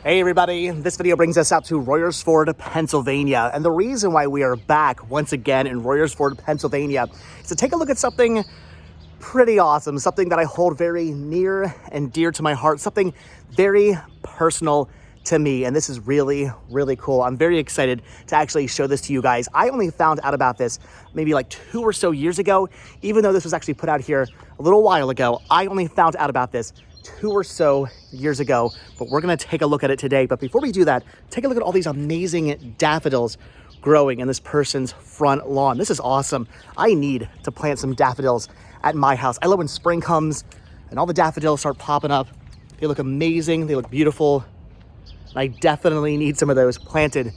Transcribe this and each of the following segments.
Hey everybody, this video brings us out to Royersford, Pennsylvania. And the reason why we are back once again in Royersford, Pennsylvania is to take a look at something pretty awesome, something that I hold very near and dear to my heart, something very personal to me. And this is really, really cool. I'm very excited to actually show this to you guys. I only found out about this maybe like 2 or so years ago, even though this was actually put out here a little while ago. I only found out about this 2 or so years ago, but we're gonna take a look at it today. But before we do that, take a look at all these amazing daffodils growing in this person's front lawn. This is awesome. I need to plant some daffodils at my house. I love when spring comes and all the daffodils start popping up. They look amazing, they look beautiful. And I definitely need some of those planted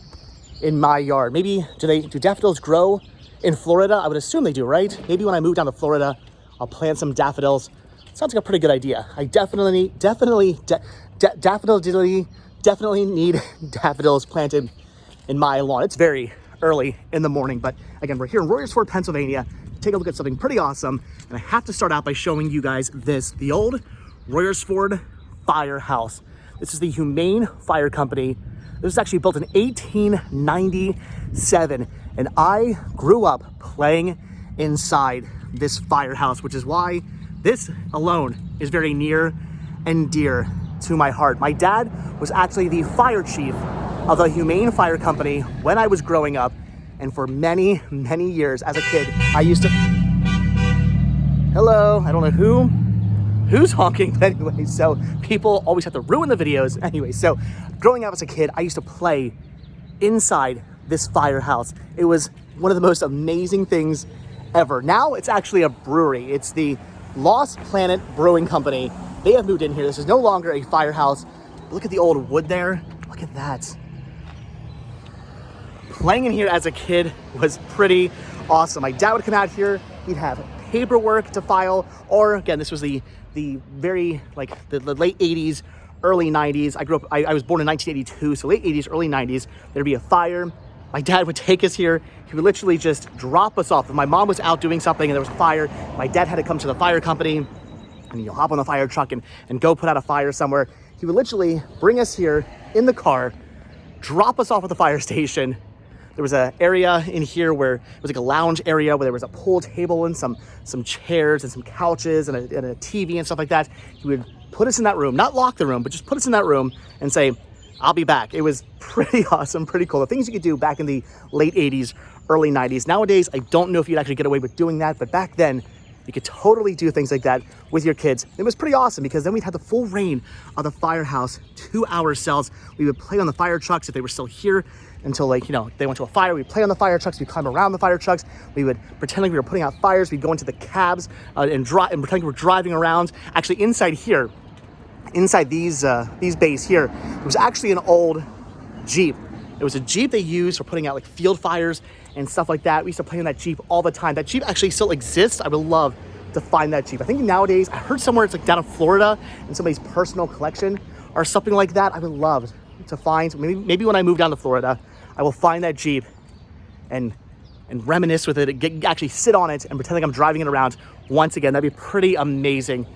in my yard. Maybe, do daffodils grow in Florida? I would assume they do, right? Maybe when I move down to Florida, I'll plant some daffodils. Sounds like a pretty good idea. I definitely need daffodils planted in my lawn. It's very early in the morning, but again, we're here in Royersford, Pennsylvania. Take a look at something pretty awesome. And I have to start out by showing you guys this, the old Royersford Firehouse. This is the Humane Fire Company. This was actually built in 1897. And I grew up playing inside this firehouse, which is why this alone is very near and dear to my heart. My dad was actually the fire chief of the Humane Fire Company when I was growing up. And for many, many years as a kid, I used to... Hello, I don't know who's honking, but anyway, so people always have to ruin the videos. Anyway, so growing up as a kid, I used to play inside this firehouse. It was one of the most amazing things ever. Now it's actually a brewery. It's the Lost Planet Brewing Company. They have moved in here. This is no longer a firehouse. Look at the old wood there. Look at that. Playing in here as a kid was pretty awesome. My dad would come out here. He'd have paperwork to file, or again, this was the very, like the late 80s, early 90s. I was born in 1982, so late 80s, early 90s. There'd be a fire. My dad would take us here. He would literally just drop us off. If my mom was out doing something and there was a fire, my dad had to come to the fire company and he'll hop on the fire truck and go put out a fire somewhere. He would literally bring us here in the car, drop us off at the fire station. There was an area in here where it was like a lounge area where there was a pool table and some chairs and some couches and a TV and stuff like that. He would put us in that room, not lock the room, but just put us in that room and say, I'll be back. It was pretty awesome, pretty cool. The things you could do back in the late 80s, early 90s. Nowadays, I don't know if you'd actually get away with doing that, but back then, you could totally do things like that with your kids. It was pretty awesome because then we'd have the full reign of the firehouse to ourselves. We would play on the fire trucks if they were still here until, like, you know, they went to a fire. We'd play on the fire trucks. We'd climb around the fire trucks. We would pretend like we were putting out fires. We'd go into the cabs and pretend like we were driving around. Actually, inside here, inside these bays here, it was actually an old Jeep. It was a Jeep they used for putting out like field fires and stuff like that. We used to play on that Jeep all the time. That Jeep actually still exists. I would love to find that Jeep. I think nowadays, I heard somewhere it's like down in Florida in somebody's personal collection or something like that. I would love to find, maybe when I move down to Florida, I will find that Jeep and reminisce with it, actually sit on it and pretend like I'm driving it around once again. That'd be pretty amazing.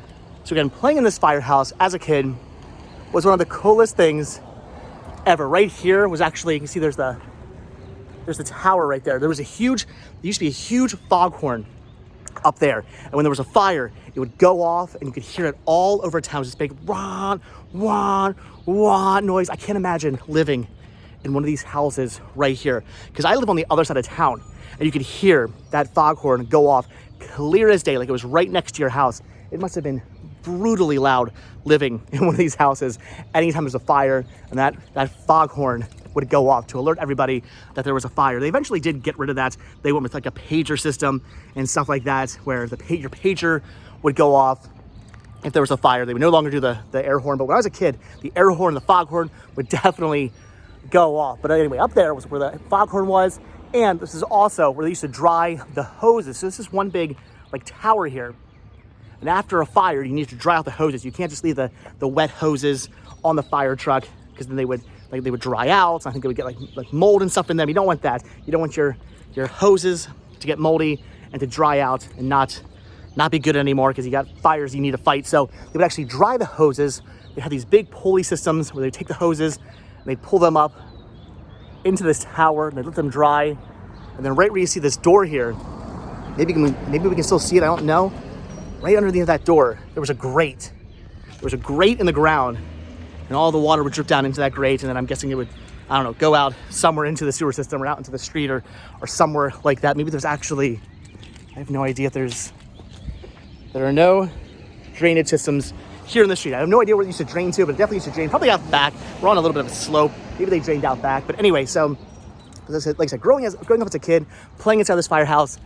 So again, playing in this firehouse as a kid was one of the coolest things ever. Right here was actually, you can see there's the tower right there. There used to be a huge foghorn up there. And when there was a fire, it would go off and you could hear it all over town. It was this big wah, wah, wah noise. I can't imagine living in one of these houses right here because I live on the other side of town and you could hear that foghorn go off clear as day, like it was right next to your house. It must have been brutally loud living in one of these houses anytime there's a fire, and that foghorn would go off to alert everybody that there was a fire. They eventually did get rid of that. They went with like a pager system and stuff like that, where your pager would go off if there was a fire. They would no longer do the air horn, but when I was a kid, the air horn, the foghorn would definitely go off. But anyway, up there was where the foghorn was, and this is also where they used to dry the hoses. So this is one big like tower here. And after a fire, you need to dry out the hoses. You can't just leave the wet hoses on the fire truck because then they would dry out. I think they would get like mold and stuff in them. You don't want that. You don't want your hoses to get moldy and to dry out and not be good anymore because you got fires you need to fight. So they would actually dry the hoses. they had these big pulley systems where they take the hoses and they pull them up into this tower and they let them dry. And then right where you see this door here, maybe we can still see it, I don't know. Right underneath that door, there was a grate. There was a grate in the ground, and all the water would drip down into that grate, and then I'm guessing it would, I don't know, go out somewhere into the sewer system or out into the street or somewhere like that. Maybe there's actually, I have no idea if there are no drainage systems here in the street. I have no idea where it used to drain to, but it definitely used to drain probably out back. We're on a little bit of a slope. Maybe they drained out back. But anyway, so like I said, growing up as a kid, playing inside this firehouse,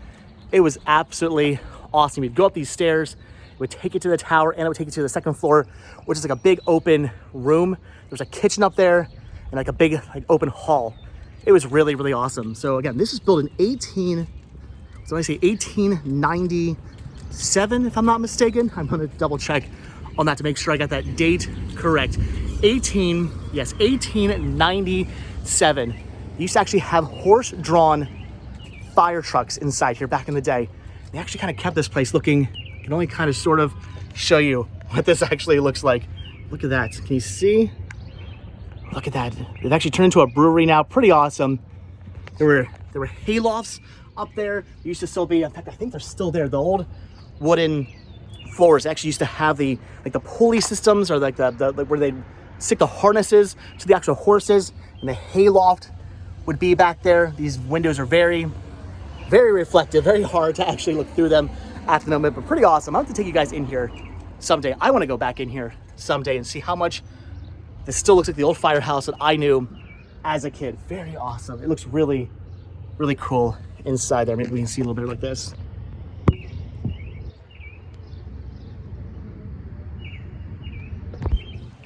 it was absolutely awesome. You'd go up these stairs, it would take you to the tower, and it would take you to the second floor, which is like a big open room. There's a kitchen up there and like a big like open hall. It was really, really awesome. So again, this is built in 1897, if I'm not mistaken. I'm gonna double check on that to make sure I got that date correct. 1897. They used to actually have horse-drawn fire trucks inside here back in the day. They actually kind of kept this place looking, I can only kind of sort of show you what this actually looks like. Look at that, can you see? Look at that. They've actually turned into a brewery now, pretty awesome. There were haylofts up there. There used to still be, in fact, I think they're still there, the old wooden floors. They actually used to have the pulley systems, or like the where they'd stick the harnesses to the actual horses, and the hayloft would be back there. These windows are very, very reflective, very hard to actually look through them at the moment, but pretty awesome. I'll have to take you guys in here someday. I want to go back in here someday and see how much this still looks like the old firehouse that I knew as a kid. Very awesome. It looks really, really cool inside there. Maybe we can see a little bit like this.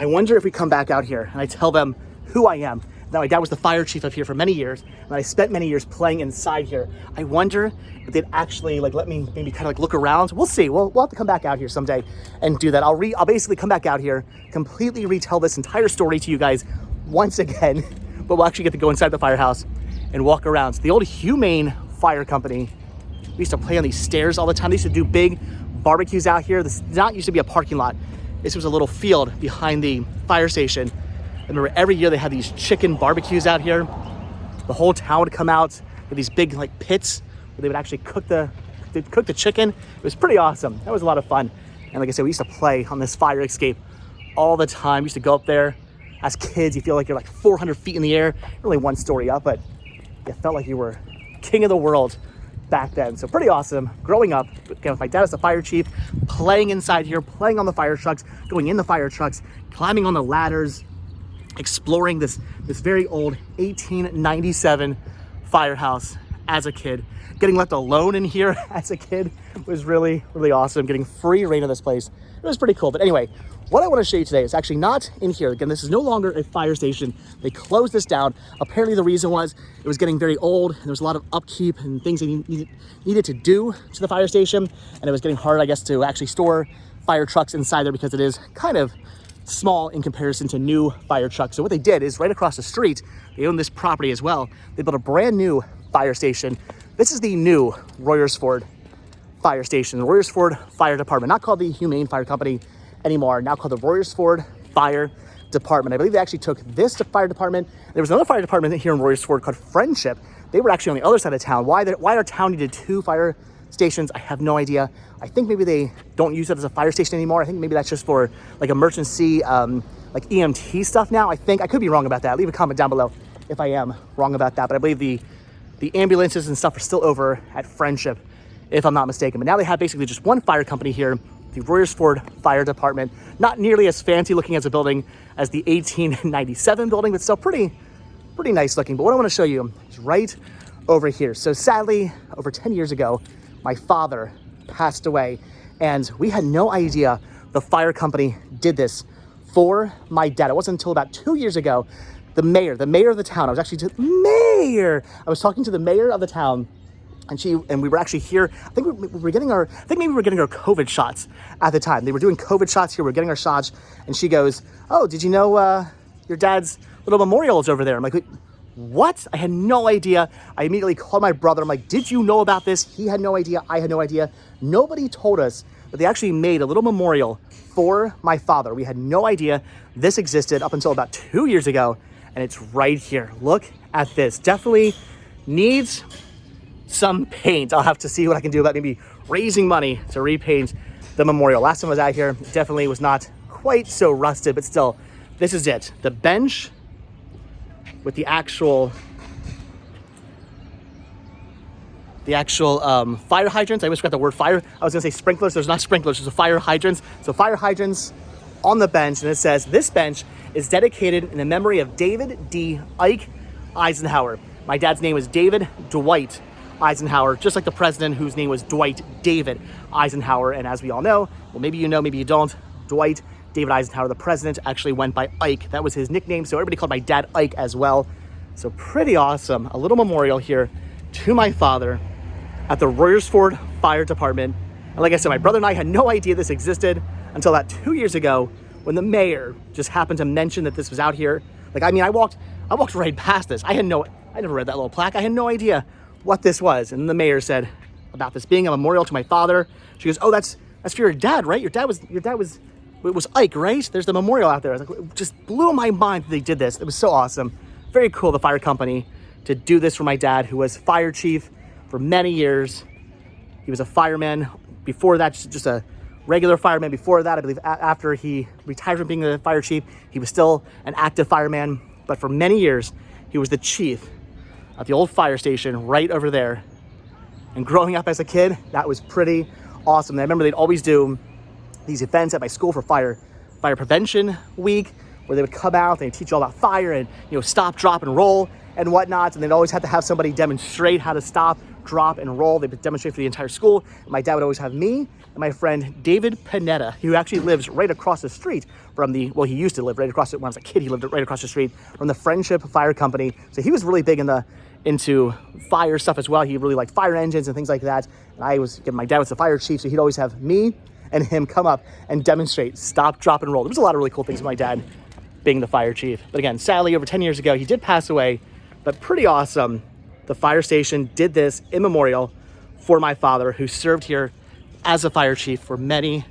I wonder if we come back out here and I tell them who I am. Now, my dad was the fire chief up here for many years, and I spent many years playing inside here. I wonder if they'd actually like let me maybe kind of like look around. We'll see. We'll have to come back out here someday and do that. I'll basically come back out here, completely retell this entire story to you guys once again, but we'll actually get to go inside the firehouse and walk around. So the old Humane Fire Company, we used to play on these stairs all the time. They used to do big barbecues out here. This did not used to be a parking lot. This was a little field behind the fire station. I remember every year they had these chicken barbecues out here. The whole town would come out with these big like pits where they would actually cook the chicken. It was pretty awesome. That was a lot of fun. And like I said, we used to play on this fire escape all the time. We used to go up there as kids. You feel like you're like 400 feet in the air, really one story up, but you felt like you were king of the world back then. So pretty awesome. Growing up, again, with my dad as the fire chief, playing inside here, playing on the fire trucks, going in the fire trucks, climbing on the ladders, exploring this very old 1897 firehouse as a kid. Getting left alone in here as a kid was really, really awesome. Getting free reign of this place, it was pretty cool. But anyway, what I want to show you today is actually not in here. Again, this is no longer a fire station. They closed this down. Apparently the reason was it was getting very old and there was a lot of upkeep and things they needed to do to the fire station, and it was getting hard, I guess, to actually store fire trucks inside there because it is kind of small in comparison to new fire trucks. So what they did is right across the street, they own this property as well. They built a brand new fire station. This is the new Royersford Fire Station, the Royersford Fire Department, not called the Humane Fire Company anymore, now called the Royersford Fire Department. I believe they actually took this fire department. There was another fire department here in Royersford called Friendship. They were actually on the other side of town. Why our town needed two fire stations, I have no idea. I think maybe they don't use it as a fire station anymore. I think maybe that's just for like emergency, like EMT stuff now. I think I could be wrong about that. Leave a comment down below if I am wrong about that. But I believe the ambulances and stuff are still over at Friendship, if I'm not mistaken. But now they have basically just one fire company here, the Royersford Fire Department. Not nearly as fancy looking as a building as the 1897 building, but still pretty nice looking. But what I want to show you is right over here. So sadly, over 10 years ago, my father passed away, and we had no idea the fire company did this for my dad. It wasn't until about 2 years ago, the mayor of the town, I was talking to the mayor of the town, and we were actually here. I think maybe we were getting our COVID shots at the time. They were doing COVID shots here. We were getting our shots, and she goes, "Oh, did you know your dad's little memorial is over there?" I'm like, what? I had no idea. I immediately called my brother. I'm like, did you know about this? He had no idea. I had no idea. Nobody told us that they actually made a little memorial for my father. We had no idea this existed up until about 2 years ago, and it's right here. Look at this. Definitely needs some paint. I'll have to see what I can do about maybe raising money to repaint the memorial. Last time I was out here, it definitely was not quite so rusted, but still, this is it. The bench with the actual fire hydrants. I almost forgot the word fire. I was gonna say sprinklers. There's not sprinklers, there's a fire hydrants. So fire hydrants on the bench, and it says, this bench is dedicated in the memory of David D. Ike Eisenhower. My dad's name was David Dwight Eisenhower, just like the president whose name was Dwight David Eisenhower. And as we all know, well, maybe you know, maybe you don't, Dwight David Eisenhower, the president, actually went by Ike. That was his nickname, so everybody called my dad Ike as well. So pretty awesome. A little memorial here to my father at the Royersford Fire Department. And like I said, my brother and I had no idea this existed until about 2 years ago when the mayor just happened to mention that this was out here. Like, I mean, I walked right past this. I never read that little plaque. I had no idea what this was. And the mayor said about this being a memorial to my father. She goes, oh, that's for your dad, right? Your dad was, it was Ike, right? There's the memorial out there. I was like, it just blew my mind that they did this. It was so awesome. Very cool, the fire company, to do this for my dad, who was fire chief for many years. He was a fireman before that, just a regular fireman before that. I believe after he retired from being the fire chief, he was still an active fireman. But for many years, he was the chief at the old fire station right over there. And growing up as a kid, that was pretty awesome. And I remember they'd always do these events at my school for fire prevention week, where they would come out, they'd teach you all about fire and, you know, stop, drop, and roll and whatnot. And they'd always have to have somebody demonstrate how to stop, drop, and roll. They would demonstrate for the entire school. And my dad would always have me and my friend David Panetta, who actually lives right across the street from the, well, he used to live right across it when I was a kid. He lived right across the street from the Friendship Fire Company. So he was really big into fire stuff as well. He really liked fire engines and things like that. And my dad was the fire chief, so he'd always have me and him come up and demonstrate stop, drop, and roll. There was a lot of really cool things with my dad being the fire chief. But again, sadly, over 10 years ago, he did pass away, but pretty awesome. The fire station did this in memorial for my father, who served here as a fire chief for many,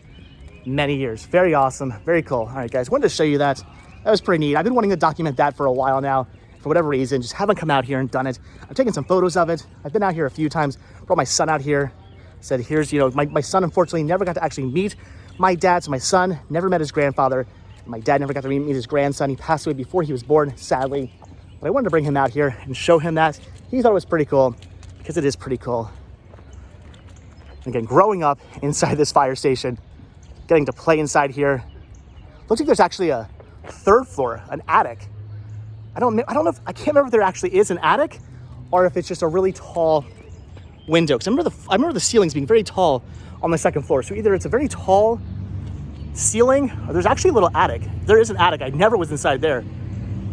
many years. Very awesome, very cool. All right, guys, wanted to show you that. That was pretty neat. I've been wanting to document that for a while now. For whatever reason, just haven't come out here and done it. I've taken some photos of it. I've been out here a few times, brought my son out here. Said, here's, you know, my son unfortunately never got to actually meet my dad. So my son never met his grandfather. My dad never got to meet his grandson. He passed away before he was born, sadly. But I wanted to bring him out here and show him that. He thought it was pretty cool, because it is pretty cool. Again, growing up inside this fire station, getting to play inside here. Looks like there's actually a third floor, an attic. I don't know if, I can't remember if there actually is an attic or if it's just a really tall window. Because I remember the ceilings being very tall on the second floor. So either it's a very tall ceiling or there's actually a little attic. There is an attic. I never was inside there.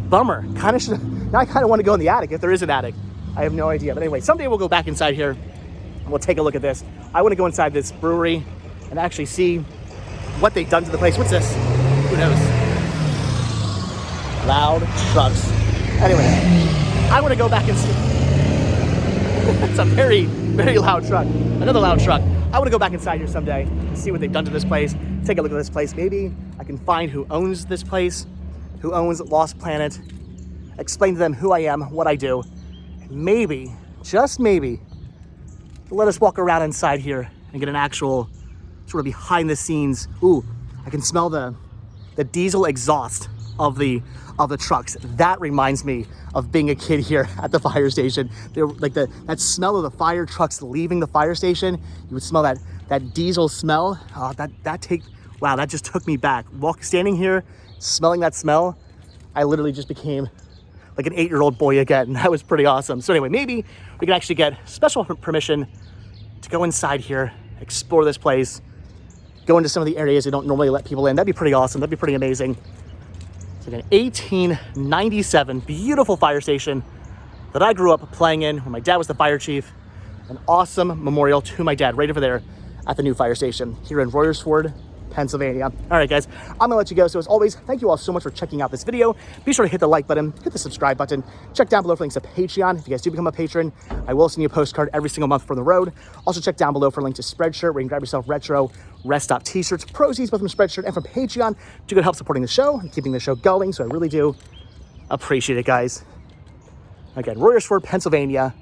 Bummer. Now I kind of want to go in the attic if there is an attic. I have no idea. But anyway, someday we'll go back inside here and we'll take a look at this. I want to go inside this brewery and actually see what they've done to the place. What's this? Who knows? Loud trucks. Anyway, I want to go back and see. It's a very, very loud truck. Another loud truck. I want to go back inside here someday and see what they've done to this place. Take a look at this place. Maybe I can find who owns this place, who owns Lost Planet, explain to them who I am, what I do, and maybe, just maybe, let us walk around inside here and get an actual sort of behind the scenes. Ooh, I can smell the diesel exhaust of the trucks. That reminds me of being a kid here at the fire station. There, like that smell of the fire trucks leaving the fire station. You would smell that diesel smell. Oh, wow, that just took me back. Standing here, smelling that smell, I literally just became like an 8-year-old boy again. That was pretty awesome. So anyway, maybe we can actually get special permission to go inside here, explore this place, go into some of the areas they don't normally let people in. That'd be pretty awesome. That'd be pretty amazing. It's like an 1897 beautiful fire station that I grew up playing in when my dad was the fire chief. An awesome memorial to my dad right over there at the new fire station here in Royersford, Pennsylvania. All right, guys, I'm gonna let you go. So as always, thank you all so much for checking out this video. Be sure to hit the like button, hit the subscribe button, check down below for links to Patreon. If you guys do become a patron, I will send you a postcard every single month from the road. Also check down below for a link to Spreadshirt, where you can grab yourself retro rest stop t-shirts, proceeds both from Spreadshirt and from Patreon to go help supporting the show and keeping the show going. So I really do appreciate it, guys. Again, Royersford, Pennsylvania,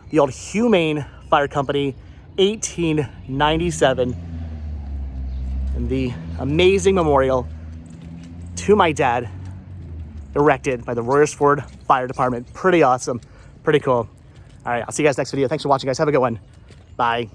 the old Humane Fire Company, 1897, and the amazing memorial to my dad, erected by the Royersford Fire Department. Pretty awesome, pretty cool. All right, I'll see you guys next video. Thanks for watching, guys. Have a good one. Bye.